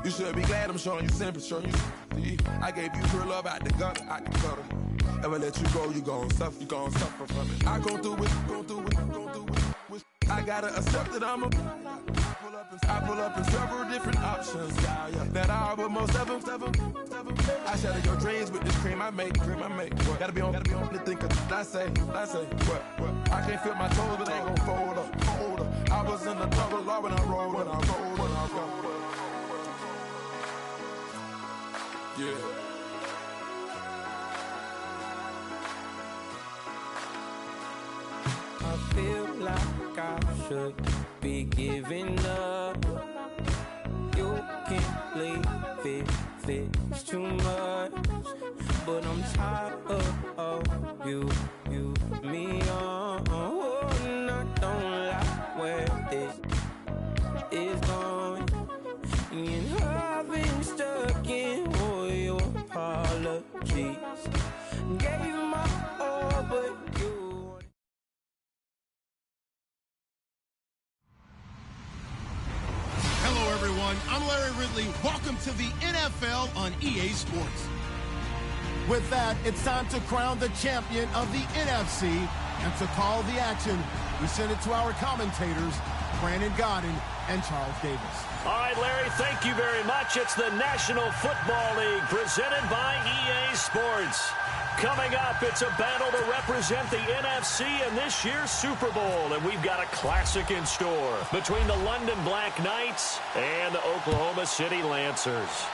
You should be glad I'm showing you sympathy, showing you sympathy. I gave you real love out the gutter, out the gutter. Ever let you go, you gon' suffer from it. I go through it. I gotta accept that I pull up in several different options, yeah. That I but most of them. I shatter your dreams with this cream I make. What? Gotta be on the thinker. I say, what? I can't feel my toes, but they gon' fold up. I was in the double law when I rolled. Yeah. I feel like I should be giving up. You can't leave it's too much. But I'm tired of you, me on. Oh, and I don't like where this is going. And I've been stuck in all your apologies. Gave my all, but you. Hello, everyone. I'm Larry Ridley. Welcome to the NFL on EA Sports. With that, it's time to crown the champion of the NFC. And to call the action, we send it to our commentators, Brandon Godden and Charles Davis. All right, Larry, thank you very much. It's the National Football League presented by EA Sports. Coming up, it's a battle to represent the NFC in this year's Super Bowl, and we've got a classic in store between the London Black Knights and the Oklahoma City Lancers.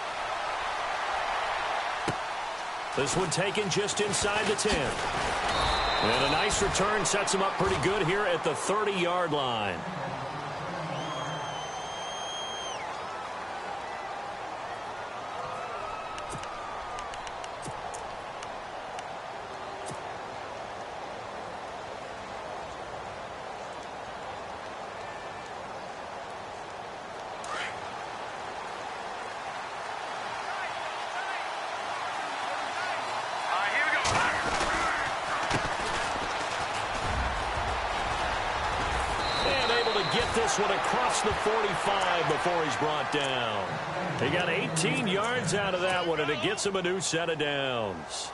This one taken just inside the 10. And a nice return sets him up pretty good here at the 30-yard line. Get this one across the 45 before he's brought down. He got 18 yards out of that one, and it gets him a new set of downs.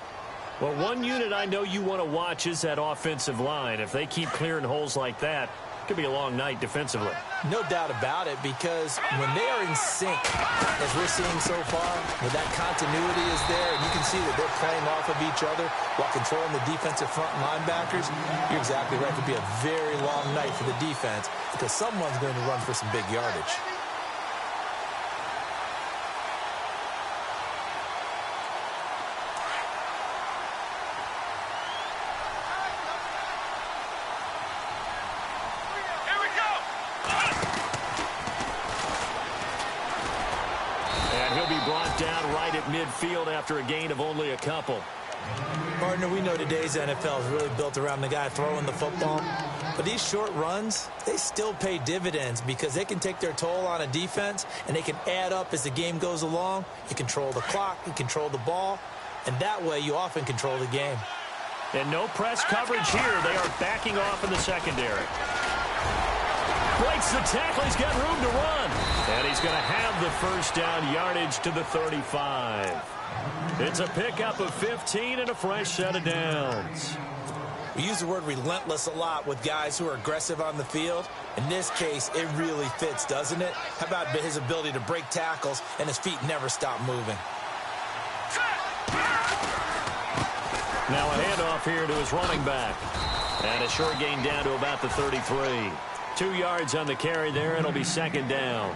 Well, one unit I know you want to watch is that offensive line. If they keep clearing holes like that, it could be a long night defensively. No doubt about it, because when they are in sync, as we're seeing so far, when that continuity is there, and you can see that they're playing off of each other while controlling the defensive front linebackers, you're exactly right. It could be a very long night for the defense because someone's going to run for some big yardage. Midfield after a gain of only a couple. Partner, we know today's NFL is really built around the guy throwing the football. But these short runs, they still pay dividends because they can take their toll on a defense and they can add up as the game goes along. You control the clock, you control the ball, and that way you often control the game. And no press coverage here. They are backing off in the secondary. Breaks the tackle. He's got room to run. And he's going to have the first down yardage to the 35. It's a pickup of 15 and a fresh set of downs. We use the word relentless a lot with guys who are aggressive on the field. In this case, it really fits, doesn't it? How about his ability to break tackles and his feet never stop moving? Now a handoff here to his running back. And a short gain down to about the 33. 2 yards on the carry there. It'll be second down.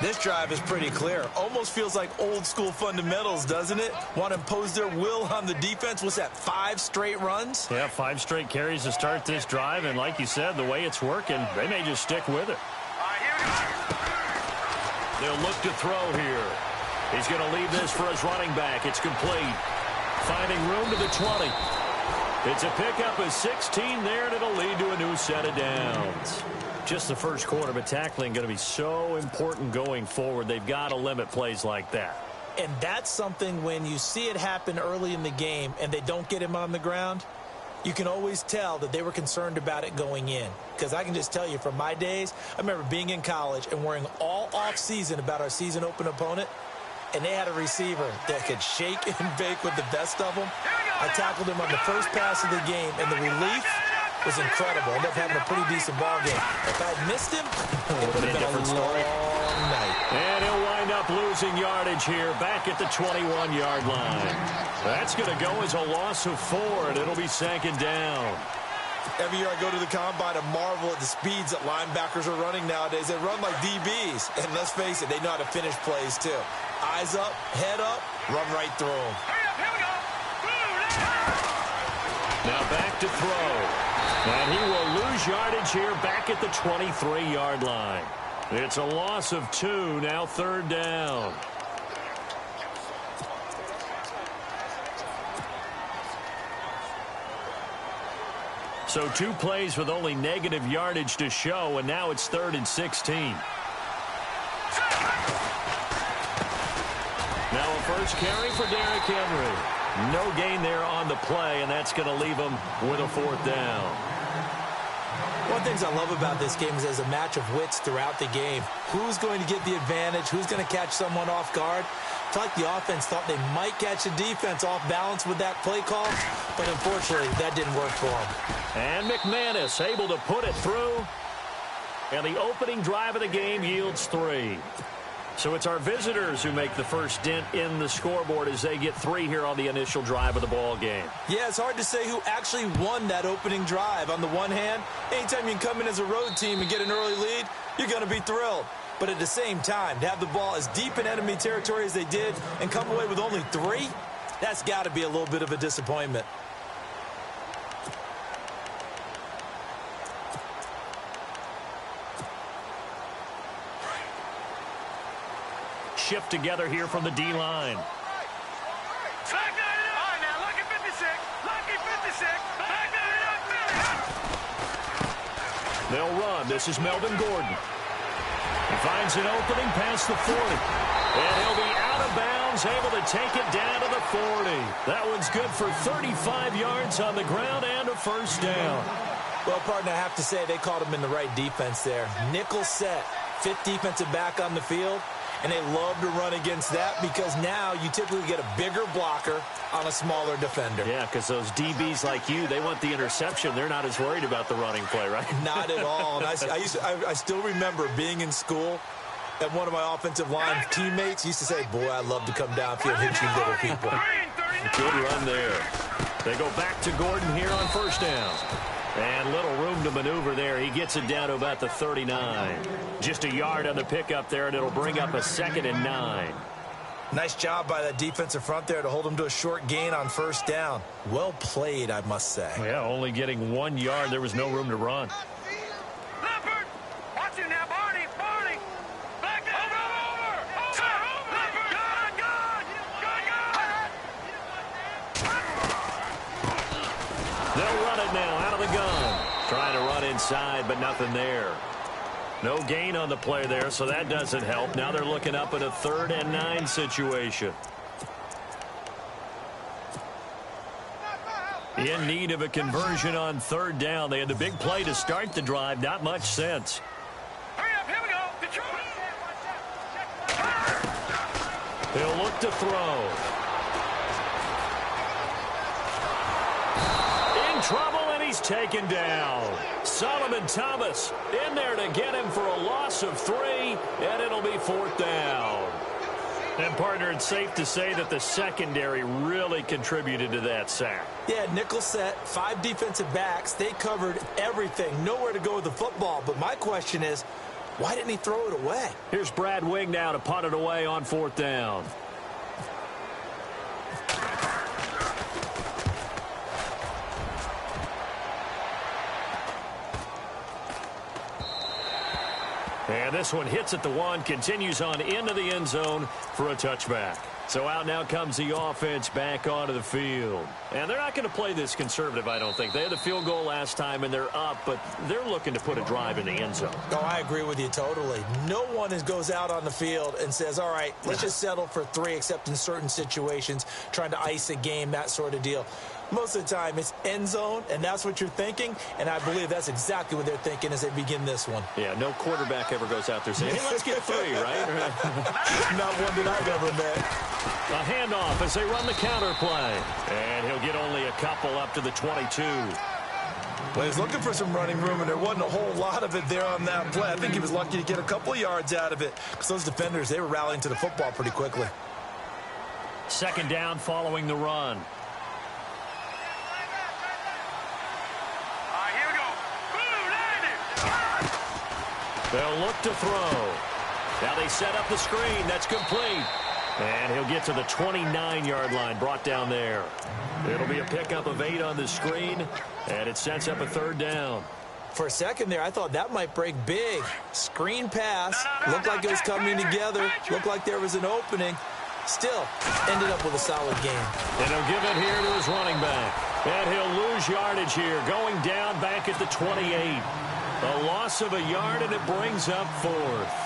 This drive is pretty clear. Almost feels like old school fundamentals, doesn't it? Want to impose their will on the defense. Was that 5 straight runs? Yeah, 5 straight carries to start this drive. And like you said, the way it's working, they may just stick with it. They'll look to throw here. He's going to leave this for his running back. It's complete. Finding room to the 20. It's a pickup of 16 there, and it'll lead to a new set of downs. Just the first quarter, but tackling going to be so important going forward. They've got to limit plays like that. And that's something when you see it happen early in the game and they don't get him on the ground, you can always tell that they were concerned about it going in. Because I can just tell you from my days, I remember being in college and worrying all off-season about our season open opponent, and they had a receiver that could shake and bake with the best of them. I tackled him on the first pass of the game, and the relief was incredible. Ended up having a pretty decent ball game. If I'd missed him, it would have been a long night. And he'll wind up losing yardage here back at the 21-yard line. That's going to go as a loss of 4, and it'll be second down. Every year I go to the combine and marvel at the speeds that linebackers are running nowadays. They run like DBs. And let's face it, they know how to finish plays too. Eyes up, head up, run right through them. Now back to throw. And he will lose yardage here back at the 23-yard line. It's a loss of 2, now third down. So 2 plays with only negative yardage to show, and now it's 3rd and 16. Now a first carry for Derrick Henry. No gain there on the play, and that's going to leave him with a 4th down. One of the things I love about this game is there's a match of wits throughout the game. Who's going to get the advantage? Who's going to catch someone off guard? I feel like the offense thought they might catch the defense off balance with that play call, but unfortunately that didn't work for them. And McManus able to put it through, and the opening drive of the game yields 3. So it's our visitors who make the first dent in the scoreboard as they get 3 here on the initial drive of the ball game. Yeah, it's hard to say who actually won that opening drive. On the one hand, anytime you can come in as a road team and get an early lead, you're going to be thrilled. But at the same time, to have the ball as deep in enemy territory as they did and come away with only 3, that's got to be a little bit of a disappointment. Shift together here from the D-line. They'll run. This is Melvin Gordon. He finds an opening past the 40. And he'll be out of bounds, able to take it down to the 40. That one's good for 35 yards on the ground and a first down. Well, partner, I have to say they caught him in the right defense there. Nickel set, 5th defensive back on the field. And they love to run against that because now you typically get a bigger blocker on a smaller defender. Yeah, because those DBs like you, they want the interception. They're not as worried about the running play, right? Not at all. And I still remember being in school, and one of my offensive line teammates used to say, boy, I'd love to come downfield and hit you little people. Good run there. They go back to Gordon here on first down. And little room to maneuver there. He gets it down to about the 39. Just a yard on the pickup there, and it'll bring up a 2nd and 9. Nice job by that defensive front there to hold him to a short gain on first down. Well played, I must say. Yeah, only getting 1 yard. There was no room to run. Leopard! Watch him now, Barney! Barney! Back over! Leopard! Good! They'll run it now out of the gun. Trying to run inside, but nothing there. No gain on the play there, so that doesn't help. Now they're looking up at a 3rd and 9 situation. In need of a conversion on 3rd down. They had the big play to start the drive. Not much sense. Hurry up, here we go! Detroit! He'll look to throw. In trouble, and he's taken down. Solomon Thomas in there to get him for a loss of 3, and it'll be 4th down. And, partner, it's safe to say that the secondary really contributed to that sack. Yeah, nickel set, 5 defensive backs. They covered everything. Nowhere to go with the football. But my question is, why didn't he throw it away? Here's Brad Wing now to punt it away on 4th down. And this one hits at the 1, continues on into the end zone for a touchback. So out now comes the offense back onto the field. And they're not going to play this conservative, I don't think. They had the field goal last time, and they're up, but they're looking to put a drive in the end zone. Oh, I agree with you totally. No one goes out on the field and says, all right, let's just settle for 3, except in certain situations, trying to ice a game, that sort of deal. Most of the time, it's end zone, and that's what you're thinking, and I believe that's exactly what they're thinking as they begin this one. Yeah, no quarterback ever goes out there saying, hey, let's get 3, right? Not one that I've ever met. A handoff as they run the counter play. And he'll get only a couple up to the 22. Well, he's looking for some running room, and there wasn't a whole lot of it there on that play. I think he was lucky to get a couple of yards out of it, because those defenders, they were rallying to the football pretty quickly. Second down following the run. They'll look to throw. Now they set up the screen. That's complete. And he'll get to the 29-yard line, brought down there. It'll be a pickup of 8 on the screen, and it sets up a third down. For a second there, I thought that might break big. Screen pass. Looked like it was coming together. Looked like there was an opening. Still, ended up with a solid game. And he'll give it here to his running back. And he'll lose yardage here, going down back at the 28. A loss of a yard, and it brings up 4th.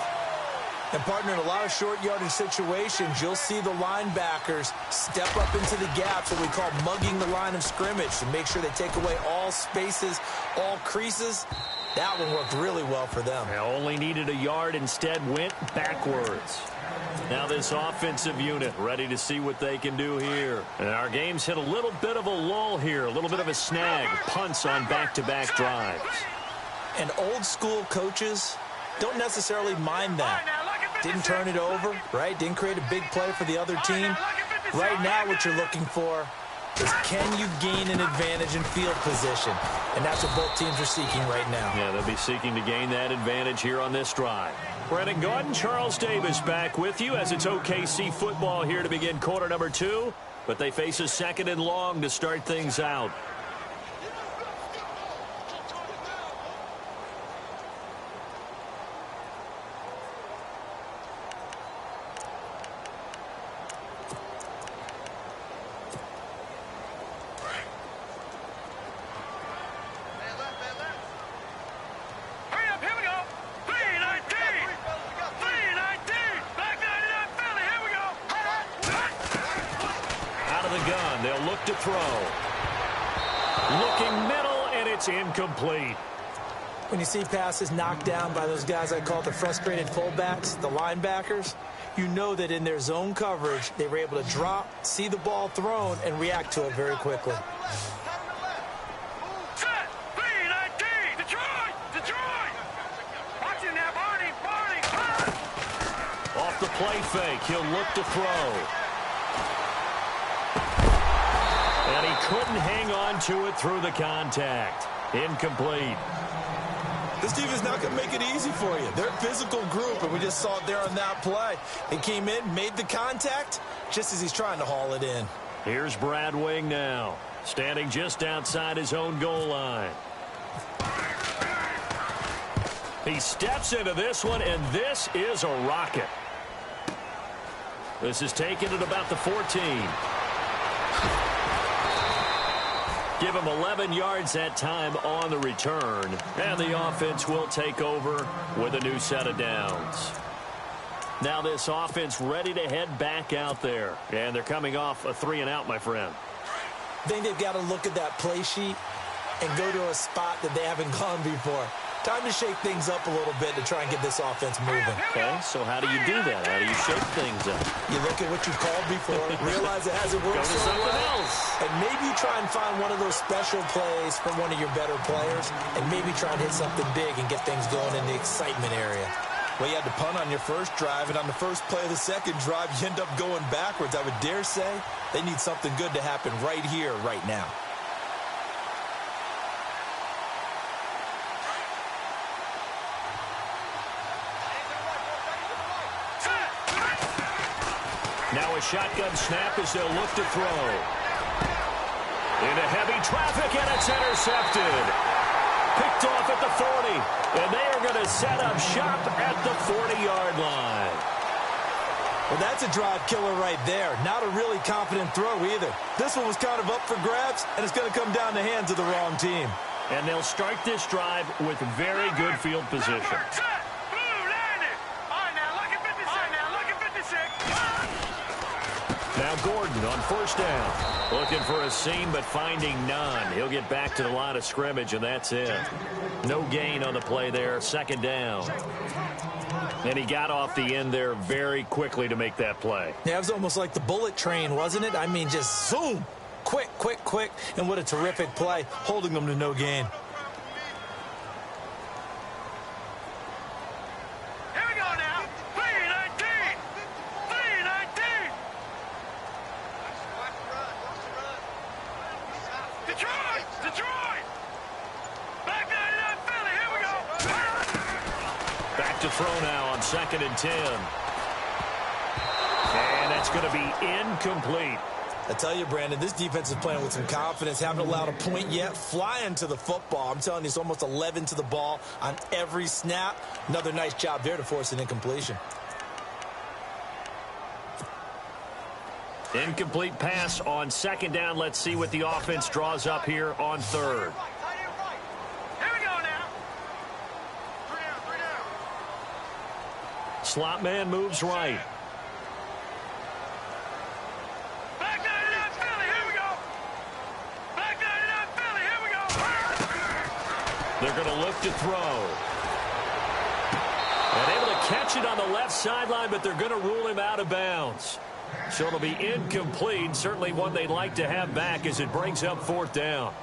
And, partner, in a lot of short yardage situations, you'll see the linebackers step up into the gaps, what we call mugging the line of scrimmage, to make sure they take away all spaces, all creases. That one worked really well for them. They only needed a yard, instead went backwards. Now this offensive unit ready to see what they can do here. And our game's hit a little bit of a lull here, a little bit of a snag. Punts on back-to-back drives. And old-school coaches don't necessarily mind that. Didn't turn it over, right? Didn't create a big play for the other team. Right now what you're looking for is, can you gain an advantage in field position? And that's what both teams are seeking right now. Yeah, they'll be seeking to gain that advantage here on this drive. Brennan Gordon, Charles Davis back with you as it's OKC football here to begin quarter number 2. But they face a 2nd and long to start things out. To throw. Looking middle, and it's incomplete. When you see passes knocked down by those guys I call the frustrated fullbacks, the linebackers, you know that in their zone coverage, they were able to drop, see the ball thrown, and react to it very quickly. Set! 3-19! Detroit! Watch it now, Barney! Off the play fake, he'll look to throw. And he couldn't hang on to it through the contact. Incomplete. This team is not going to make it easy for you. They're a physical group, and we just saw it there on that play. He came in, made the contact, just as he's trying to haul it in. Here's Brad Wing now, standing just outside his own goal line. He steps into this one, and this is a rocket. This is taken at about the 14. Give him 11 yards that time on the return. And the offense will take over with a new set of downs. Now this offense ready to head back out there. And they're coming off a 3-and-out, my friend. I think they've got to look at that play sheet and go to a spot that they haven't gone before. Time to shake things up a little bit to try and get this offense moving. Okay, so how do you do that? How do you shake things up? You look at what you called before, realize it hasn't worked Go to so something well, else. and maybe try and find one of those special plays from one of your better players, and maybe try and hit something big and get things going in the excitement area. Well, you had to punt on your first drive, and on the first play of the second drive, you end up going backwards. I would dare say they need something good to happen right here, right now. Now a shotgun snap as they'll look to throw. Into heavy traffic, and it's intercepted. Picked off at the 40, and they are going to set up shop at the 40-yard line. Well, that's a drive killer right there. Not a really confident throw either. This one was kind of up for grabs, and it's going to come down the hands of the wrong team. And they'll start this drive with very good field position. Now Gordon on first down. Looking for a seam, but finding none. He'll get back to the line of scrimmage, and that's it. No gain on the play there. Second down. And he got off the end there very quickly to make that play. Yeah, it was almost like the bullet train, wasn't it? I mean, just zoom. Quick, quick, quick. And what a terrific play, holding them to no gain. To throw now on 2nd and 10. And that's going to be incomplete. I tell you, Brandon, this defense is playing with some confidence. Haven't allowed a point yet. Flying to the football. I'm telling you, it's almost 11 to the ball on every snap. Another nice job there to force an incompletion. Incomplete pass on 2nd down. Let's see what the offense draws up here on 3rd. Slot man moves right. Back 99 Philly, here we go. Back 99 Philly, here we go. They're going to look to throw. And able to catch it on the left sideline, but they're going to rule him out of bounds. So it'll be incomplete. Certainly one they'd like to have back as it brings up 4th down.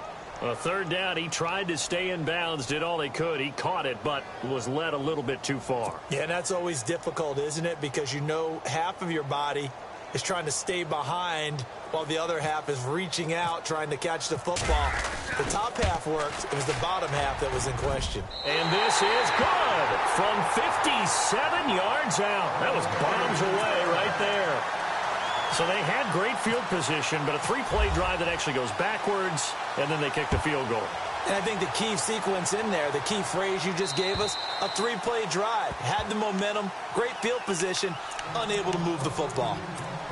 3rd down, he tried to stay in bounds, did all he could. He caught it, but was led a little bit too far. Yeah, and that's always difficult, isn't it? Because you know half of your body is trying to stay behind while the other half is reaching out, trying to catch the football. The top half worked. It was the bottom half that was in question. And this is good from 57 yards out. That was bombs away right there. So they had great field position, but a 3-play drive that actually goes backwards, and then they kick the field goal. And I think the key sequence in there, the key phrase you just gave us, a 3-play drive. Had the momentum, great field position, unable to move the football.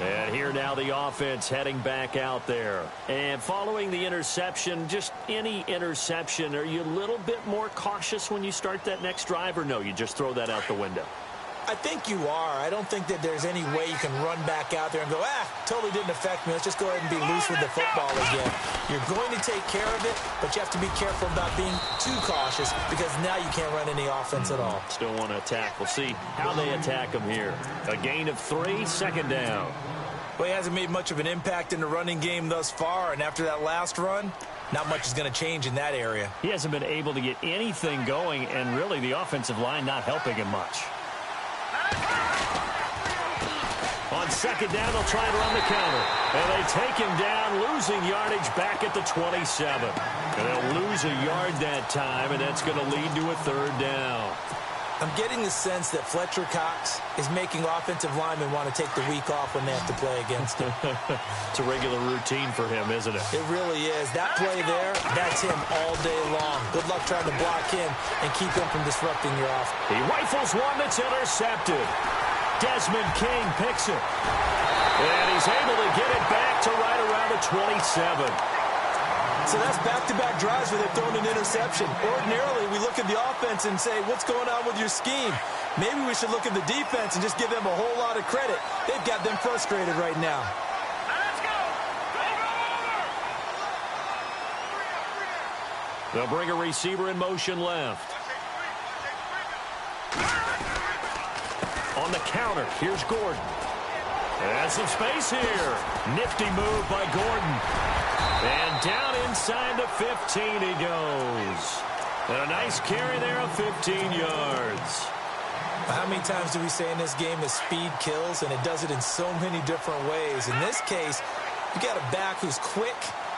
And here now the offense heading back out there. And following the interception, just any interception, are you a little bit more cautious when you start that next drive, or no, you just throw that out the window? I think you are. I don't think that there's any way you can run back out there and go, totally didn't affect me. Let's just go ahead and be loose with the football again. You're going to take care of it, but you have to be careful about being too cautious because now you can't run any offense at all. Still want to attack. We'll see how they attack him here. A gain of 3, 2nd down. Well, he hasn't made much of an impact in the running game thus far, and after that last run, not much is going to change in that area. He hasn't been able to get anything going, and really the offensive line not helping him much. On 2nd down, they'll try to run the counter. And they take him down, losing yardage back at the 27. And they'll lose a yard that time, and that's going to lead to a 3rd down. I'm getting the sense that Fletcher Cox is making offensive linemen want to take the week off when they have to play against him. It's a regular routine for him, isn't it? It really is. That play there, that's him all day long. Good luck trying to block him and keep him from disrupting your offense. He rifles one that's intercepted. Desmond King picks it. And he's able to get it back to right around the 27. So that's back-to-back drives where they've thrown an interception. Ordinarily, we look at the offense and say, what's going on with your scheme? Maybe we should look at the defense and just give them a whole lot of credit. They've got them frustrated right now. Let's go. They'll bring a receiver in motion left. On the counter, here's Gordon. And some space here. Nifty move by Gordon. And down inside the 15 he goes. And a nice carry there of 15 yards. How many times do we say in this game that speed kills, and it does it in so many different ways? In this case, you got a back who's quick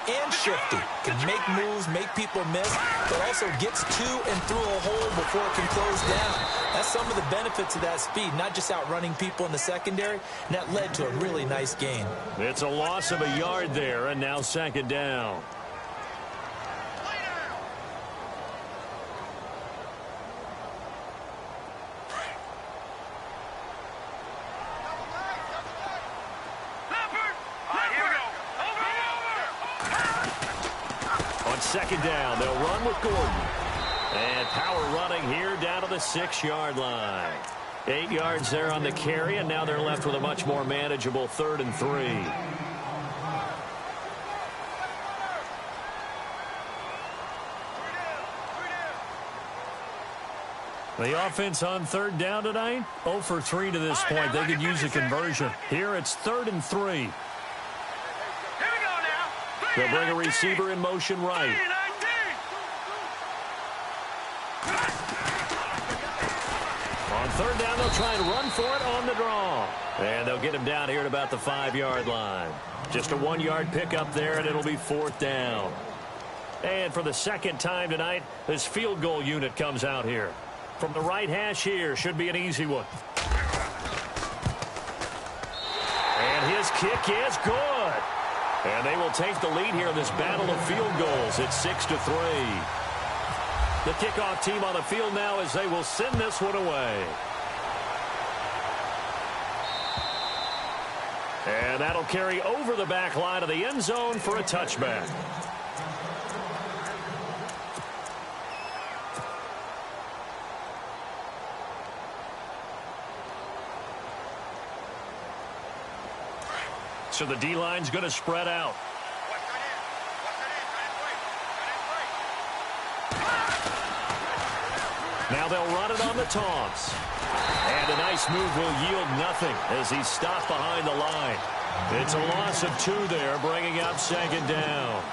and shifty, can make moves, make people miss, but also gets to and through a hole before it can close down. That's some of the benefits of that speed, not just outrunning people in the secondary, and that led to a really nice gain. It's a loss of a yard there, and now 2nd down. On 2nd down, they'll run with Gordon. And power running here down to the 6-yard line. 8 yards there on the carry, and now they're left with a much more manageable 3rd and 3. The offense on 3rd down tonight, 0 for 3 to this point. They could use a conversion. Here it's 3rd and 3. Here we go now. They'll bring a receiver in motion right. On 3rd down, they'll try and run for it on the draw. And they'll get him down here at about the 5-yard line. Just a 1-yard pickup there, and it'll be 4th down. And for the 2nd time tonight, this field goal unit comes out here. From the right hash here, should be an easy one. And his kick is good. And they will take the lead here in this battle of field goals. It's 6-3. The kickoff team on the field now as they will send this one away. And that'll carry over the back line of the end zone for a touchback. So the D-line's going to spread out. Now they'll run it on the toss. And a nice move will yield nothing as he's stopped behind the line. It's a loss of 2 there, bringing up 2nd down.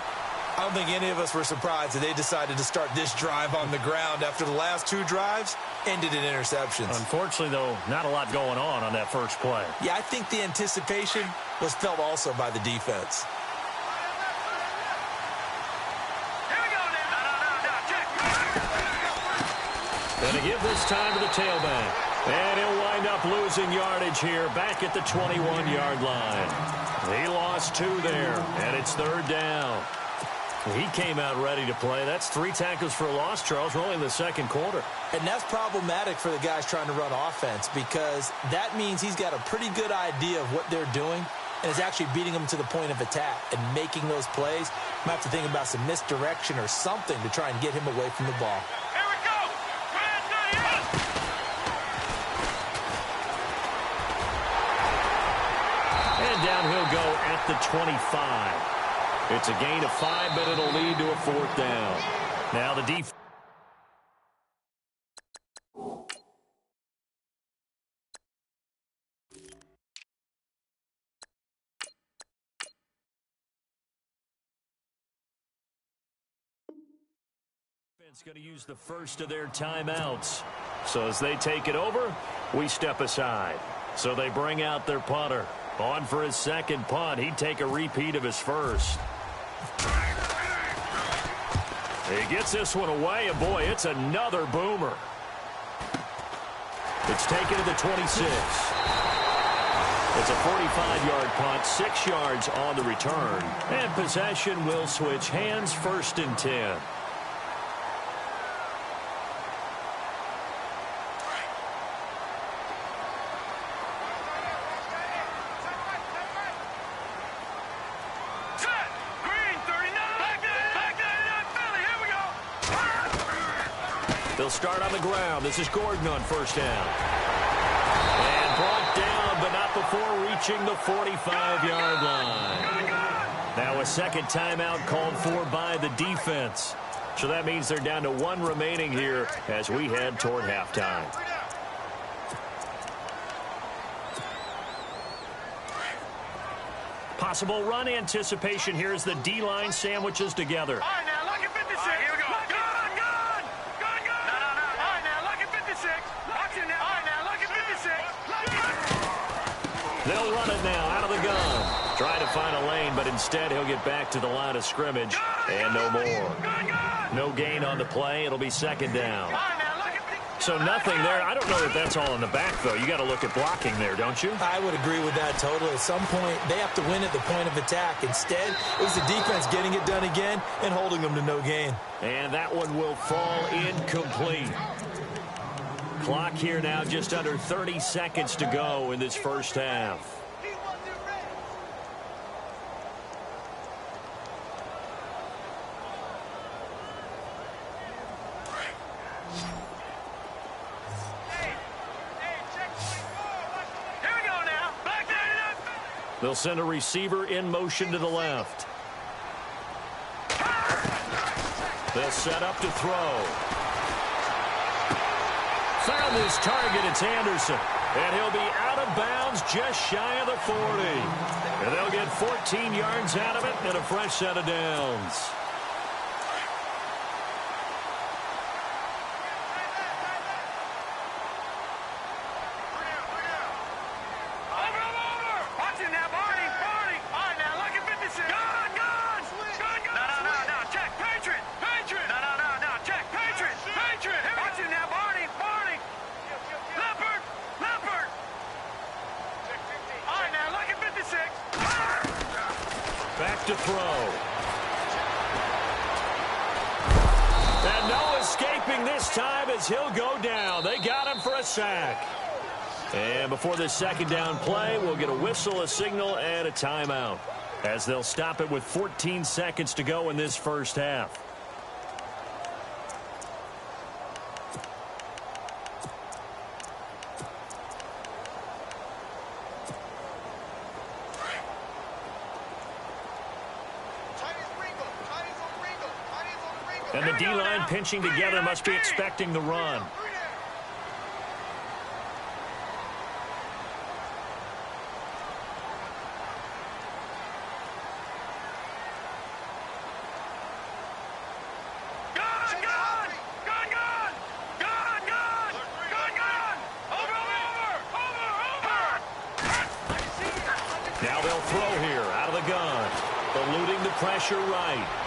I don't think any of us were surprised that they decided to start this drive on the ground after the last 2 drives ended in interceptions. Unfortunately, though, not a lot going on that first play. Yeah, I think the anticipation was felt also by the defense. Going to give this time to the tailback. And he'll wind up losing yardage here back at the 21-yard line. He lost 2 there, and it's 3rd down. He came out ready to play. That's 3 tackles for a loss, Charles. We're only in the 2nd quarter. And that's problematic for the guys trying to run offense because that means he's got a pretty good idea of what they're doing and is actually beating them to the point of attack and making those plays. Might have to think about some misdirection or something to try and get him away from the ball. Here we go. And down he'll go at the 25. It's a gain of 5, but it'll lead to a 4th down. Now the defense. Going to use the first of their timeouts. So as they take it over, we step aside. So they bring out their punter. On for his 2nd punt. He'd take a repeat of his first. He gets this one away, and boy, it's another boomer. It's taken to the 26. It's a 45-yard punt, 6 yards on the return. And possession will switch hands, 1st and 10. They'll start on the ground. This is Gordon on 1st down. And brought down, but not before reaching the 45-yard line. Now a 2nd timeout called for by the defense. So that means they're down to 1 remaining here as we head toward halftime. Possible run anticipation here as the D-line sandwiches together. All right, now, look at 56. All right, here we go. Gun! No. All right, now, look at 56. Watch it now. All right, now, look at 56. They'll run it now out of the gun. Try to find a lane, but instead he'll get back to the line of scrimmage. And no more. No gain on the play. It'll be 2nd down. So nothing there. I don't know if that's all in the back, though. You got to look at blocking there, don't you? I would agree with that totally. At some point, they have to win at the point of attack. Instead, it was the defense getting it done again and holding them to no gain. And that one will fall incomplete. Clock here now just under 30 seconds to go in this first half. Hey, check They'll send a receiver in motion to the left. They'll set up to throw. Found his target. It's Anderson. And he'll be out of bounds just shy of the 40. And they'll get 14 yards out of it and a fresh set of downs. Back to throw. And no escaping this time as he'll go down. They got him for a sack. And before this second down play, we'll get a whistle, a signal, and a timeout, as they'll stop it with 14 seconds to go in this first half. And the D-line pinching together must be expecting the run. Now they'll throw here out of the gun. Eluding the pressure right.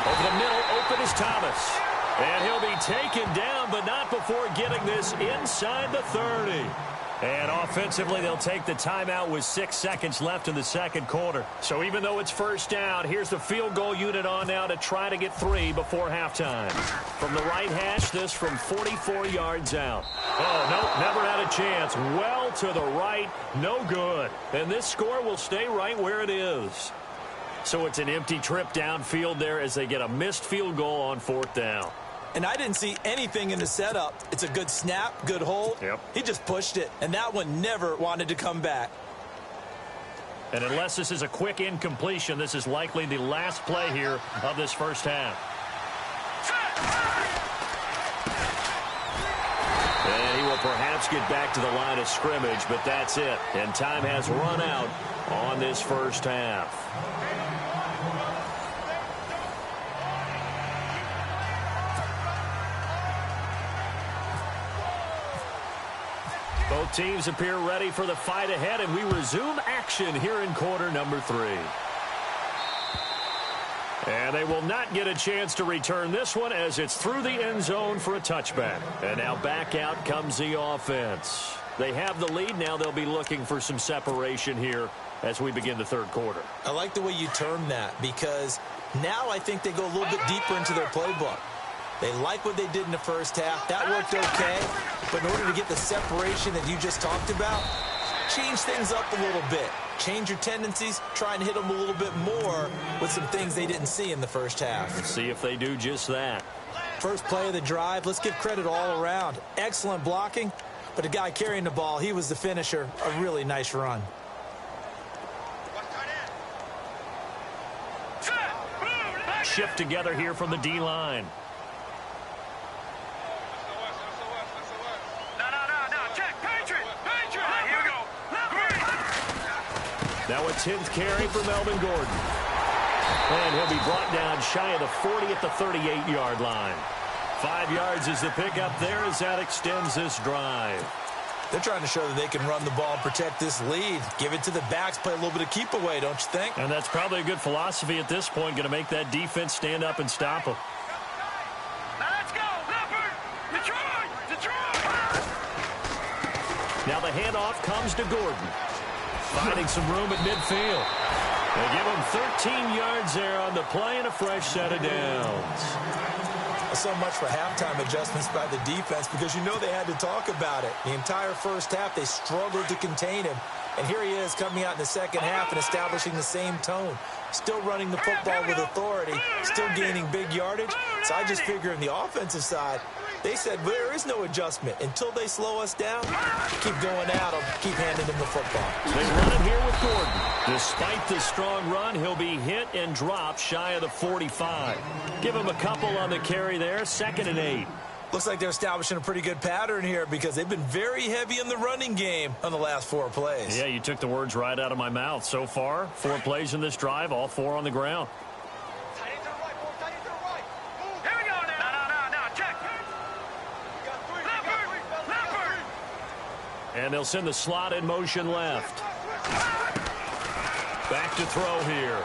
Over the middle, open is Thomas. And he'll be taken down, but not before getting this inside the 30. And offensively, they'll take the timeout with 6 seconds left in the second quarter. So even though it's first down, here's the field goal unit on now to try to get 3 before halftime. From the right hash, this from 44 yards out. Oh, no, never had a chance. Well to the right, no good. And this score will stay right where it is. So it's an empty trip downfield there as they get a missed field goal on 4th down. And I didn't see anything in the setup. It's a good snap, good hold. Yep. He just pushed it, and that one never wanted to come back. And unless this is a quick incompletion, this is likely the last play here of this first half. And he will perhaps get back to the line of scrimmage, but that's it. And time has run out on this first half. Both teams appear ready for the fight ahead, and we resume action here in quarter number 3. And they will not get a chance to return this one as it's through the end zone for a touchback. And now back out comes the offense. They have the lead. Now they'll be looking for some separation here as we begin the third quarter. I like the way you term that, because now I think they go a little bit deeper into their playbook. They like what they did in the first half. That worked okay. But in order to get the separation that you just talked about, change things up a little bit. Change your tendencies. Try and hit them a little bit more with some things they didn't see in the first half. Let's see if they do just that. First play of the drive, let's give credit all around. Excellent blocking, but the guy carrying the ball, he was the finisher. A really nice run. Shift together here from the D-line. Now a 10th carry for Melvin Gordon. And he'll be brought down shy of the 40 at the 38-yard line. 5 yards is the pickup there as that extends this drive. They're trying to show that they can run the ball and protect this lead. Give it to the backs, play a little bit of keep away, don't you think? And that's probably a good philosophy at this point, going to make that defense stand up and stop them. Let's go, Leopard! Detroit! Now the handoff comes to Gordon. Finding some room at midfield. They give him 13 yards there on the play and a fresh set of downs. So much for halftime adjustments by the defense, because you know they had to talk about it. The entire first half, they struggled to contain him. And here he is coming out in the second half and establishing the same tone. Still running the football with authority, still gaining big yardage. So I just figure on the offensive side, they said, well, there is no adjustment. Until they slow us down, keep going at them, keep handing them the football. They run it here with Gordon. Despite the strong run, he'll be hit and dropped shy of the 45. Give him a couple on the carry there, 2nd and 8. Looks like they're establishing a pretty good pattern here because they've been very heavy in the running game on the last 4 plays. Yeah, you took the words right out of my mouth. So far, 4 plays in this drive, all 4 on the ground. Here we go now. No, check. Leopard. And they'll send the slot in motion left. Back to throw here.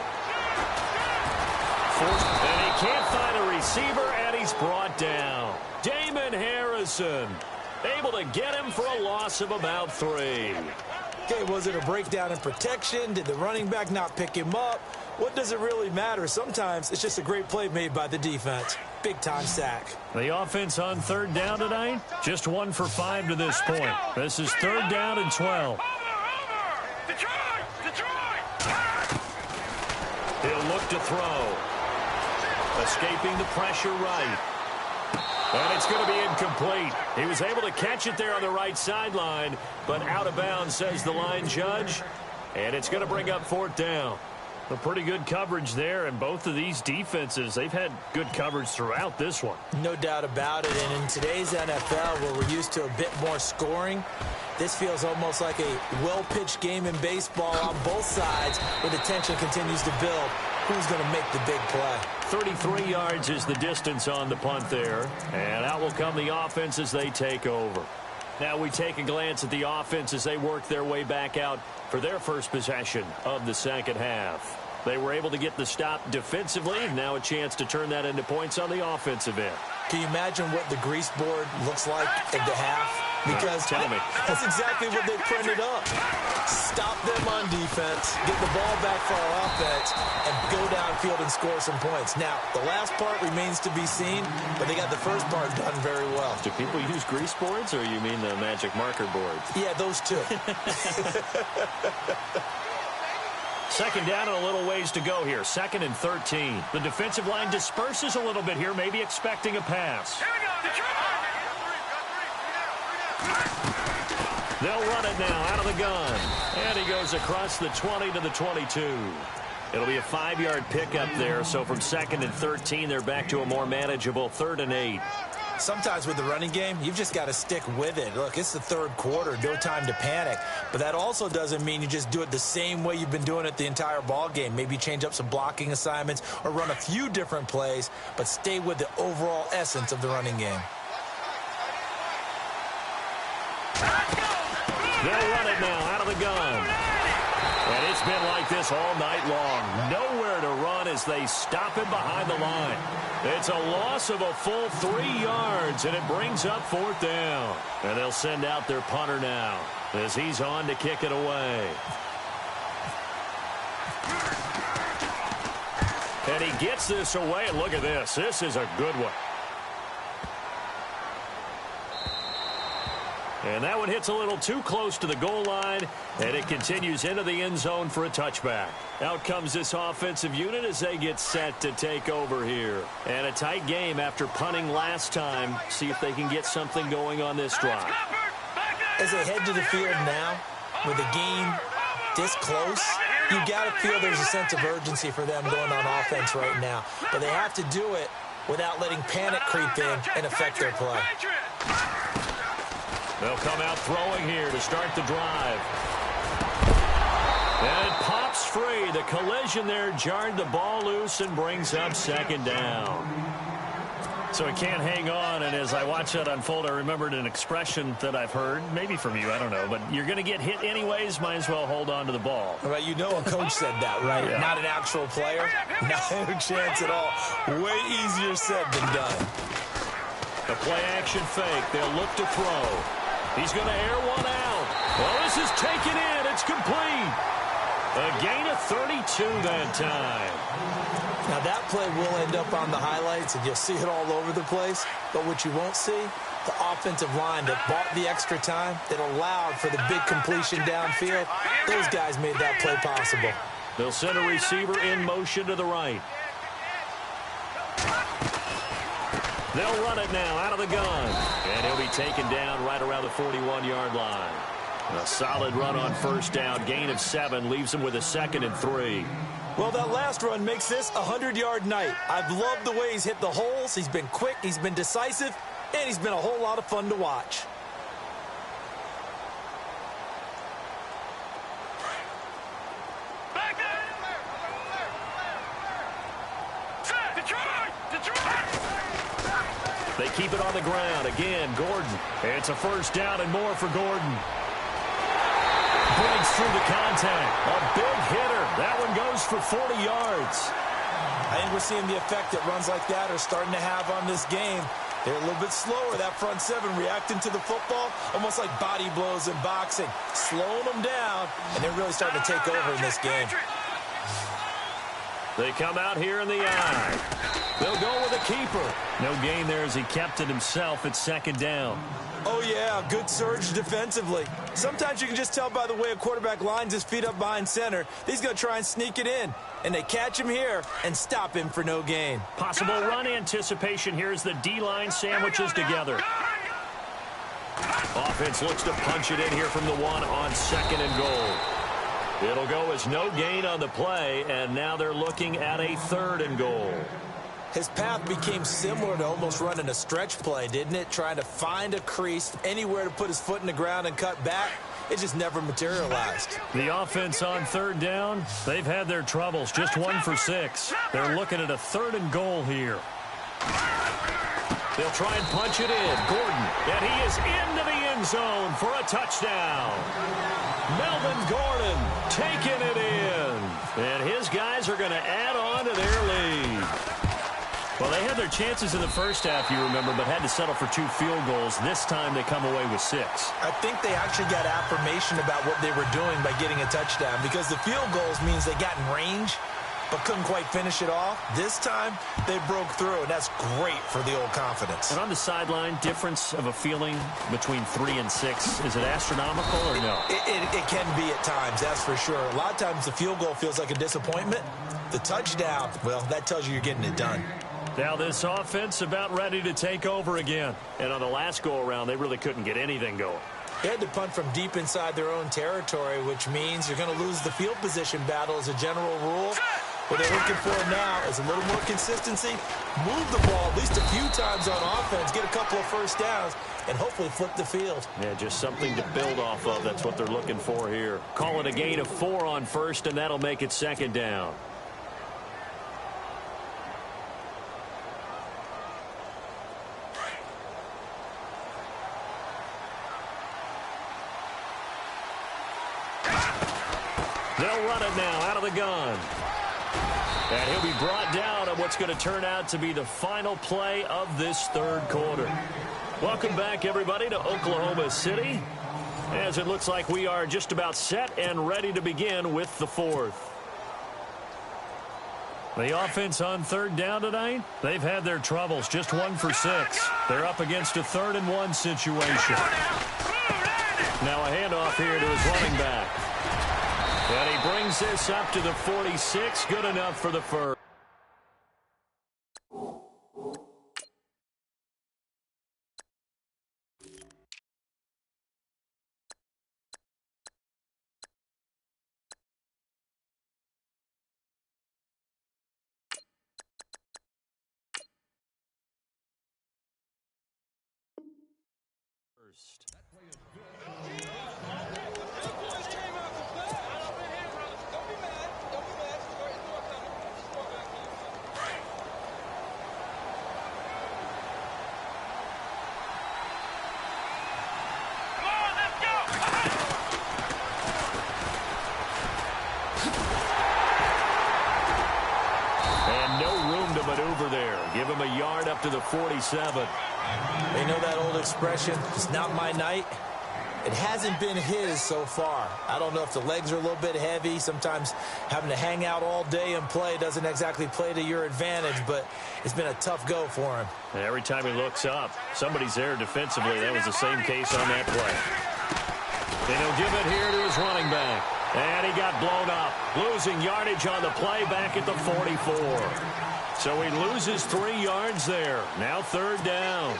And he can't find a receiver, and he's brought down. Damon Harrison able to get him for a loss of about 3. Okay, was it a breakdown in protection? Did the running back not pick him up? What does it really matter? Sometimes it's just a great play made by the defense. Big-time sack. The offense on 3rd down tonight, just 1 for 5 to this point. This is 3rd down and 12. Detroit! He'll look to throw. Escaping the pressure right. And it's going to be incomplete. He was able to catch it there on the right sideline, but out of bounds, says the line judge. And it's going to bring up 4th down. A pretty good coverage there, and both of these defenses, they've had good coverage throughout this one. No doubt about it, and in today's NFL, where we're used to a bit more scoring, this feels almost like a well-pitched game in baseball on both sides, where the tension continues to build. Who's going to make the big play? 33 yards is the distance on the punt there, and out will come the offense as they take over. Now we take a glance at the offense as they work their way back out for their first possession of the 2nd half. They were able to get the stop defensively, and now a chance to turn that into points on the offensive end. Can you imagine what the grease board looks like at the half? Because tell me. That's exactly what they printed up. Stop them on defense, get the ball back for our offense, and go downfield and score some points. Now, the last part remains to be seen, but they got the first part done very well. Do people use grease boards, or you mean the magic marker boards? Yeah, those two. 2nd down and a little ways to go here. 2nd and 13. The defensive line disperses a little bit here, maybe expecting a pass. Here we go, Detroit! They'll run it now out of the gun. And he goes across the 20 to the 22. It'll be a 5-yard pickup there. So from 2nd and 13, they're back to a more manageable 3rd and 8. Sometimes with the running game, you've just got to stick with it. Look, it's the 3rd quarter, no time to panic. But that also doesn't mean you just do it the same way you've been doing it the entire ball game. Maybe change up some blocking assignments or run a few different plays, but stay with the overall essence of the running game. They'll run it now out of the gun. And it's been like this all night long. Nowhere to run as they stop him behind the line. It's a loss of a full 3 yards, and it brings up 4th down. And they'll send out their punter now as he's on to kick it away. And he gets this away, and look at this. This is a good one. And that one hits a little too close to the goal line, and it continues into the end zone for a touchback. Out comes this offensive unit as they get set to take over here. And a tight game after punting last time. See if they can get something going on this drive. As they head to the field now, with the game this close, you got to feel there's a sense of urgency for them going on offense right now. But they have to do it without letting panic creep in and affect their play. They'll come out throwing here to start the drive. And it pops free. The collision there jarred the ball loose and brings up 2nd down. So it can't hang on, and as I watch that unfold, I remembered an expression that I've heard, maybe from you, I don't know, but you're going to get hit anyways, might as well hold on to the ball. Right, you know a coach said that, right? Yeah. Not an actual player. No chance at all. Way easier said than done. The play-action fake. They'll look to throw. He's going to air one out. Well, this is taken in. It's complete. A gain of 32 that time. Now, that play will end up on the highlights, and you'll see it all over the place. But what you won't see, the offensive line that bought the extra time, that allowed for the big completion downfield, those guys made that play possible. They'll send a receiver in motion to the right. They'll run it now out of the gun. And he'll be taken down right around the 41-yard line. A solid run on first down. Gain of 7 leaves him with a 2nd and 3. Well, that last run makes this a 100-yard night. I've loved the way he's hit the holes. He's been quick, he's been decisive, and he's been a whole lot of fun to watch. They keep it on the ground. Again, Gordon. It's a first down and more for Gordon. Breaks through the contact. A big hitter. That one goes for 40 yards. I think we're seeing the effect that runs like that are starting to have on this game. They're a little bit slower, that front 7 reacting to the football, almost like body blows in boxing, slowing them down, and they're really starting to take over in this game. They come out here in the eye. They'll go with a keeper. No gain there as he kept it himself at 2nd down. Oh, yeah, good surge defensively. Sometimes you can just tell by the way a quarterback lines his feet up behind center. He's going to try and sneak it in. And they catch him here and stop him for no gain. Possible run anticipation here as the D-line sandwiches together. Offense looks to punch it in here from the 1 on 2nd and goal. It'll go as no gain on the play, and now they're looking at a 3rd and goal. His path became similar to almost running a stretch play, didn't it? Trying to find a crease, anywhere to put his foot in the ground and cut back. It just never materialized. The offense on 3rd down, they've had their troubles. Just 1 for 6. They're looking at a 3rd and goal here. They'll try and punch it in. Gordon, and he is into the end zone for a touchdown. Melvin Gordon taking it in. And his guys are going to add on to their lead. Well, they had their chances in the first half, you remember, but had to settle for 2 field goals. This time they come away with 6. I think they actually got affirmation about what they were doing by getting a touchdown, because the field goals means they got in range but couldn't quite finish it off. This time they broke through, and that's great for the old confidence. And on the sideline, difference of a feeling between 3 and 6, is it astronomical or no? It can be at times, that's for sure. A lot of times the field goal feels like a disappointment. The touchdown, well, that tells you you're getting it done. Now this offense about ready to take over again. And on the last go-around, they really couldn't get anything going. They had to punt from deep inside their own territory, which means you're going to lose the field position battle as a general rule. What they're looking for now is a little more consistency, move the ball at least a few times on offense, get a couple of first downs, and hopefully flip the field. Yeah, just something to build off of. That's what they're looking for here. Call it a gain of 4 on first, and that'll make it 2nd down. They'll run it now out of the gun. And he'll be brought down on what's going to turn out to be the final play of this 3rd quarter. Welcome back, everybody, to Oklahoma City, as it looks like we are just about set and ready to begin with the 4th. The offense on 3rd down tonight, they've had their troubles. Just 1 for 6. They're up against a 3rd and 1 situation. Now a handoff here to his running back. And he brings this up to the 46. Good enough for the first. Give him a yard up to the 47. They know that old expression, it's not my night. It hasn't been his so far. I don't know if the legs are a little bit heavy. Sometimes having to hang out all day and play doesn't exactly play to your advantage, but it's been a tough go for him. And every time he looks up, somebody's there defensively. That was the same case on that play. And he'll give it here to his running back. And he got blown up, losing yardage on the play back at the 44. So he loses 3 yards there. Now 3rd down.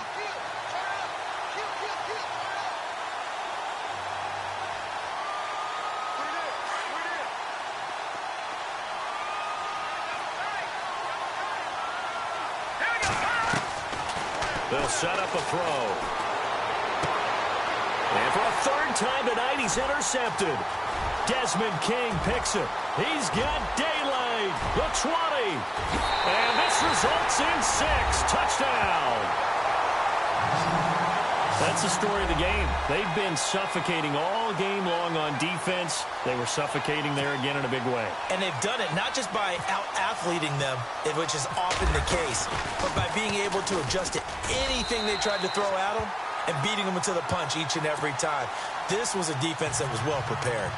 They'll set up a throw. And for a third time tonight, he's intercepted. Desmond King picks it. He's got daylight. The 20. And this results in 6. Touchdown. That's the story of the game. They've been suffocating all game long on defense. They were suffocating there again in a big way. And they've done it not just by out-athleting them, which is often the case, but by being able to adjust to anything they tried to throw at them and beating them into the punch each and every time. This was a defense that was well prepared.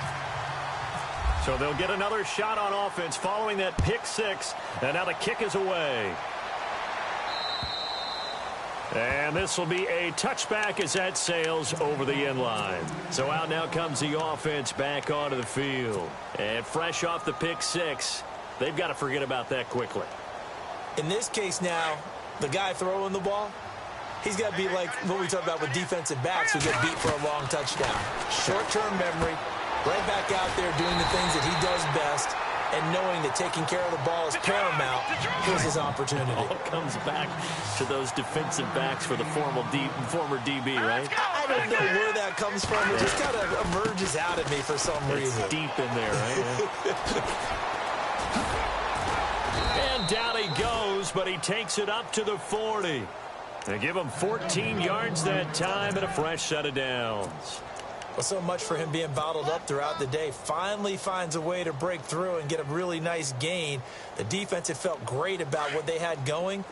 So they'll get another shot on offense following that pick 6, and now the kick is away. And this will be a touchback as that sails over the end line. So out now comes the offense back onto the field. And fresh off the pick 6, they've got to forget about that quickly. In this case now, the guy throwing the ball, he's got to be like what we talked about with defensive backs who get beat for a long touchdown. Short-term memory, right back out there doing the things that he does best, and knowing that taking care of the ball is paramount. Here's his opportunity. It all comes back to those defensive backs for the former DB, right? I don't know where that comes from. It just kind of emerges out of me for some reason. It's deep in there, right? And down he goes, but he takes it up to the 40. They give him 14 yards that time and a fresh set of downs. Well, so much for him being bottled up throughout the day. Finally finds a way to break through and get a really nice gain. The defense had felt great about what they had going.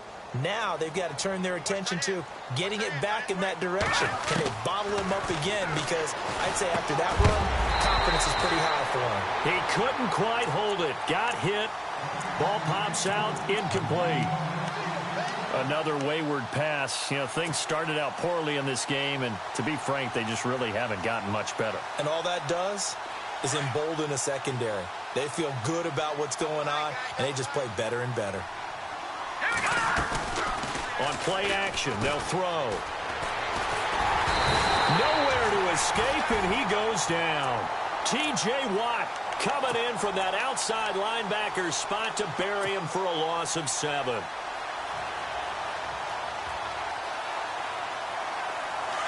Now they've got to turn their attention to getting it back in that direction. Can they bottle him up again? Because I'd say after that run, confidence is pretty high for him. He couldn't quite hold it. Got hit. Ball pops out. Incomplete. Another wayward pass. You know, things started out poorly in this game, and to be frank, they just really haven't gotten much better. And all that does is embolden a secondary. They feel good about what's going on, and they just play better and better. On play action, they'll throw. Nowhere to escape, and he goes down. T.J. Watt coming in from that outside linebacker spot to bury him for a loss of 7.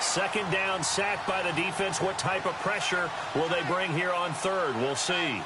Second down, sack by the defense. What type of pressure will they bring here on third? We'll see.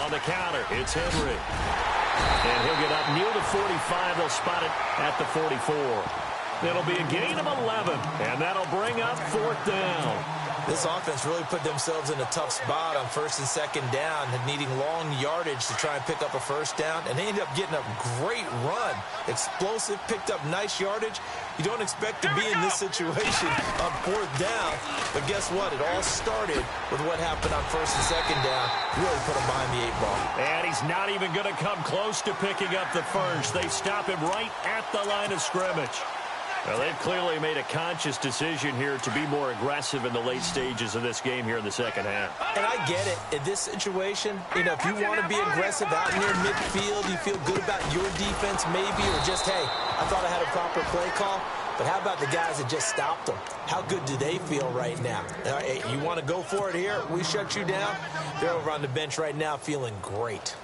On the counter, it's Henry. And he'll get up near the 45. They'll spot it at the 44. It'll be a gain of 11, and that'll bring up 4th down. This offense really put themselves in a tough spot on 1st and 2nd down, and needing long yardage to try and pick up a 1st down, and they ended up getting a great run. Explosive, picked up nice yardage. You don't expect to be in this situation on 4th down, but guess what? It all started with what happened on 1st and 2nd down. Really put him behind the 8 ball. And he's not even going to come close to picking up the first. They stop him right at the line of scrimmage. Well, they've clearly made a conscious decision here to be more aggressive in the late stages of this game here in the second half. And I get it. In this situation, you know, if you want to be aggressive out near midfield, you feel good about your defense maybe, or just, hey, I thought I had a proper play call. But how about the guys that just stopped them? How good do they feel right now? Hey, you want to go for it here? We shut you down? They're over on the bench right now feeling great.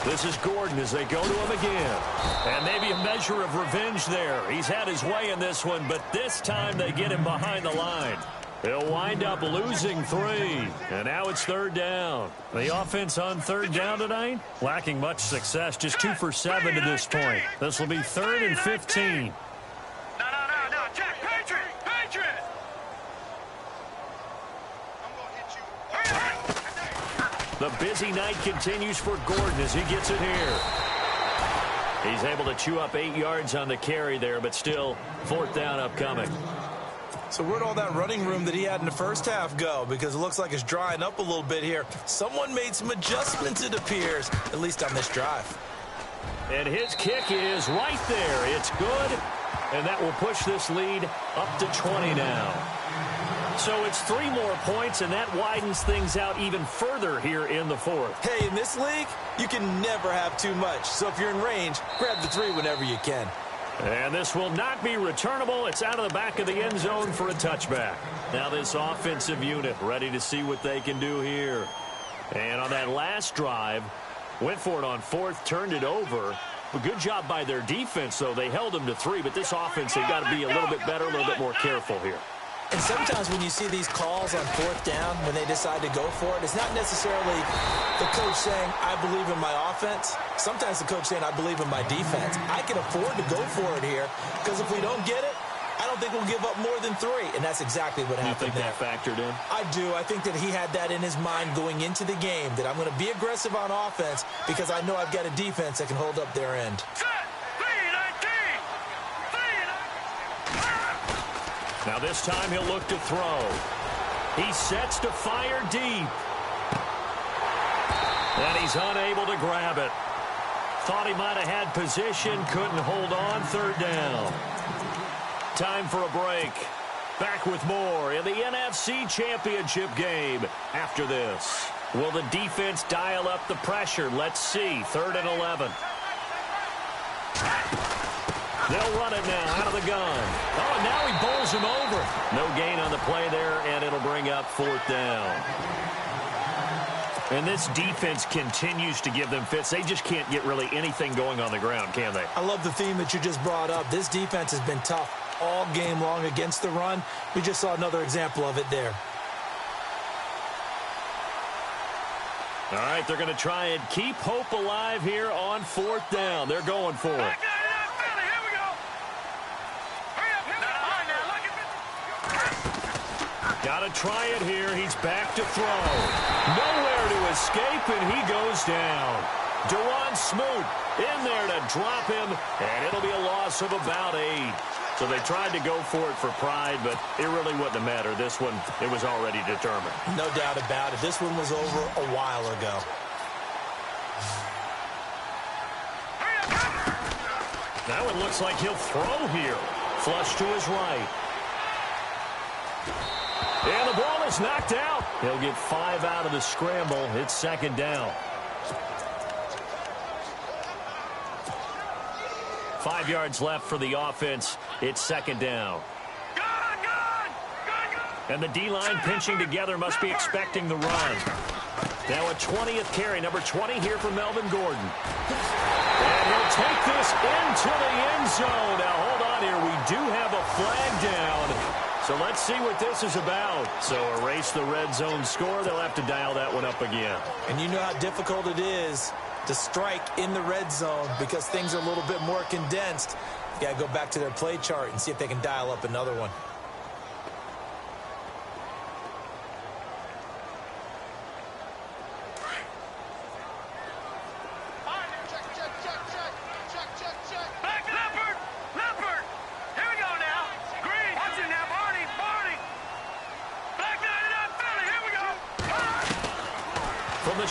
This is Gordon as they go to him again. And maybe a measure of revenge there. He's had his way in this one, but this time they get him behind the line. They'll wind up losing 3. And now it's 3rd down. The offense on 3rd down tonight, lacking much success. Just 2 for 7 to this point. This will be 3rd and 15. No, Jack, Patriot! The busy night continues for Gordon as he gets it here. He's able to chew up 8 yards on the carry there, but still 4th down upcoming. So where'd all that running room that he had in the first half go? Because it looks like it's drying up a little bit here. Someone made some adjustments, it appears, at least on this drive. And his kick is right there. It's good, and that will push this lead up to 20 now. So it's 3 more points, and that widens things out even further here in the 4th. Hey, in this league, you can never have too much. So if you're in range, grab the 3 whenever you can. And this will not be returnable. It's out of the back of the end zone for a touchback. Now this offensive unit ready to see what they can do here. And on that last drive, went for it on fourth, turned it over. A good job by their defense, though. They held them to 3, but this offense, they've got to be a little bit better, a little bit more careful here. And sometimes when you see these calls on fourth down, when they decide to go for it, it's not necessarily the coach saying, I believe in my offense. Sometimes the coach saying, I believe in my defense. I can afford to go for it here because if we don't get it, I don't think we'll give up more than 3. And that's exactly what happened there. You think that factored in? I do. I think that he had that in his mind going into the game, that I'm going to be aggressive on offense because I know I've got a defense that can hold up their end. Now this time he'll look to throw. He sets to fire deep. And he's unable to grab it. Thought he might have had position, couldn't hold on, third down. Time for a break. Back with more in the NFC Championship game after this. Will the defense dial up the pressure? Let's see. 3rd and 11. They'll run it now out of the gun. Oh, and now he bowls him over. No gain on the play there, and it'll bring up 4th down. And this defense continues to give them fits. They just can't get really anything going on the ground, can they? I love the theme that you just brought up. This defense has been tough all game long against the run. We just saw another example of it there. All right, they're going to try and keep hope alive here on 4th down. They're going for it. Got to try it here. He's back to throw. Nowhere to escape, and he goes down. Deron Smoot in there to drop him, and it'll be a loss of about 8. So they tried to go for it for pride, but it really wouldn't have mattered. This one, it was already determined. No doubt about it. This one was over a while ago. Now it looks like he'll throw here. Flush to his right. And the ball is knocked out. He'll get 5 out of the scramble. It's 2nd down. 5 yards left for the offense. It's 2nd down. And the D-line pinching together must be expecting the run. Now a 20th carry, number 20 here for Melvin Gordon. And he'll take this into the end zone. Now hold on here. We do have a flag down. So let's see what this is about. So erase the red zone score. They'll have to dial that one up again. And you know how difficult it is to strike in the red zone because things are a little bit more condensed. You got to go back to their play chart and see if they can dial up another one.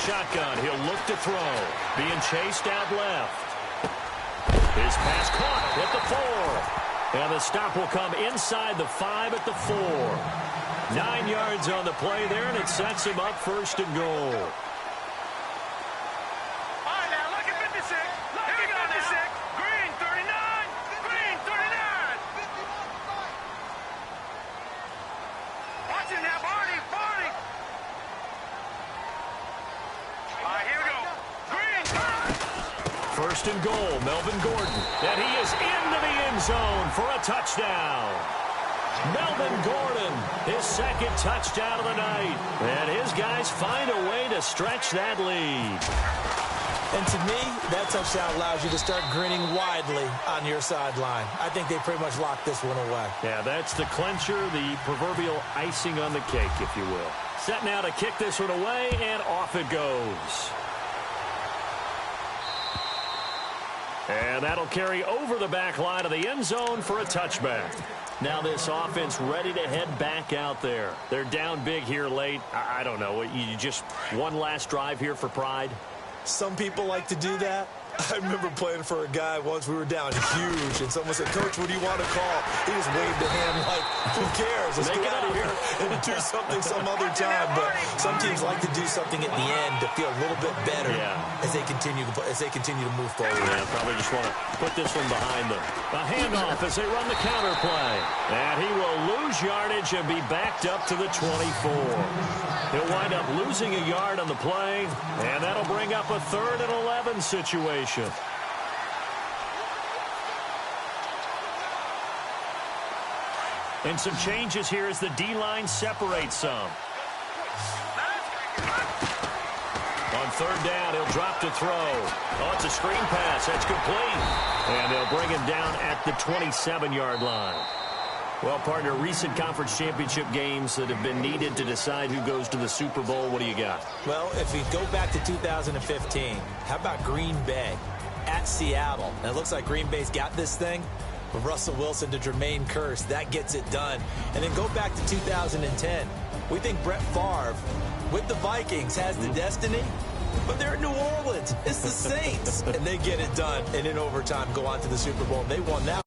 Shotgun. He'll look to throw. Being chased out left. His pass caught at the 4. And the stop will come inside the 5 at the 4. 9 yards on the play there, and it sets him up 1st and goal. All right, now look at 56. Here we go, 56. Green, 39. Green, 39. Watch it now, Barney. Barney. All right, here we go. Green. 1st and goal, Melvin Gordon. And he is into the end zone for a touchdown. Melvin Gordon, his 2nd touchdown of the night. And his guys find a way to stretch that lead. And to me, that touchdown allows you to start grinning widely on your sideline. I think they pretty much locked this one away. Yeah, that's the clincher, the proverbial icing on the cake, if you will. Set now to kick this one away, and off it goes. And that'll carry over the back line of the end zone for a touchback. Now this offense ready to head back out there. They're down big here late. I don't know. You just one last drive here for pride? Some people like to do that. I remember playing for a guy once. We were down huge, and someone said, "Coach, what do you want to call?" He just waved a hand like, "Who cares? Let's get out of here and do something some other time." But some teams like to do something at the end to feel a little bit better as they continue to move forward. Yeah, probably just want to put this one behind them. A handoff as they run the counter play. And he will lose yardage and be backed up to the 24. He'll wind up losing a yard on the play, and that'll bring up a 3rd and 11 situation. And some changes here as the D-line separates some. On 3rd down, he'll drop to throw. Oh, it's a screen pass. That's complete. And they'll bring him down at the 27-yard line. Well, partner, recent conference championship games that have been needed to decide who goes to the Super Bowl, what do you got? Well, if we go back to 2015, how about Green Bay at Seattle? And it looks like Green Bay's got this thing. From Russell Wilson to Jermaine Kearse, that gets it done. And then go back to 2010. We think Brett Favre, with the Vikings, has the destiny, but they're in New Orleans. It's the Saints, and they get it done. And in overtime, go on to the Super Bowl. They won that.